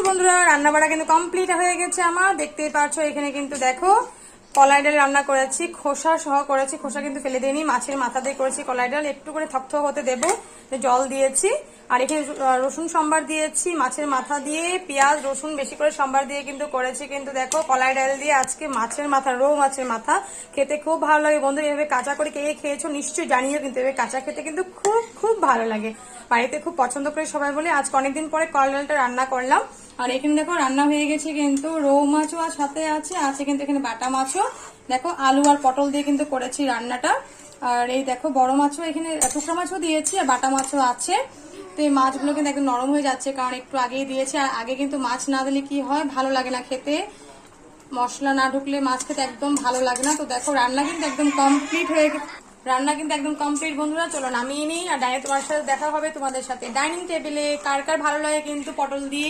বন্ধুরা, রান্না বাড়া কিন্তু কমপ্লিট হয়ে গেছে আমার। দেখতেই পাচ্ছ এখানে কিন্তু দেখো কলাই ডাল রান্না করেছি, খোসা সহ করেছি, খোসা কিন্তু ফেলে দিইনি। মাছের মাথা দিয়ে করেছি কলাই ডাল, একটু করে থকথক হতে দেবো, জল দিয়েছি। আর এখানে রসুন সম্বার দিয়েছি, মাছের মাথা দিয়ে পেঁয়াজ রসুন বেশি করে সম্বার দিয়ে কিন্তু করেছি। কিন্তু দেখো কলাই ডাল দিয়ে আজকে মাছের মাথা, রৌ মাছের মাথা খেতে খুব ভালো লাগে বন্ধু। এভাবে কাঁচা করে কে খেয়েছো নিশ্চয়ই জানিও, কিন্তু এভাবে কাঁচা খেতে কিন্তু খুব খুব ভালো লাগে। বাড়িতে খুব পছন্দ করে সবাই বলে আজকে অনেকদিন পরে কলাই ডালটা রান্না করলাম। আর এখানে দেখো রান্না হয়ে গেছে, কিন্তু রৌ মাছও আর সাথে আছে কিন্তু এখানে বাটা মাছও। দেখো আলু আর পটল দিয়ে কিন্তু করেছি রান্নাটা। আর এই দেখো বড় মাছও এখানে, টুকরা মাছও দিয়েছি আর বাটা মাছও আছে। তো এই মাছগুলো কিন্তু একদম নরম হয়ে যাচ্ছে, কারণ একটু আগেই দিয়েছি। আর আগে কিন্তু মাছ না দিলে কি হয়, ভালো লাগে না খেতে। মশলা না ঢুকলে মাছ খেতে একদম ভালো লাগে না। তো দেখো রান্না কিন্তু একদম কমপ্লিট হয়ে গেছে, রান্না কিন্তু একদম কমপ্লিট বন্ধুরা। চলো নামিয়ে নিই, আর তোমার সাথে দেখা হবে তোমাদের সাথে ডাইনিং টেবিলে। কার কার ভালো লাগে কিন্তু পটল দিয়ে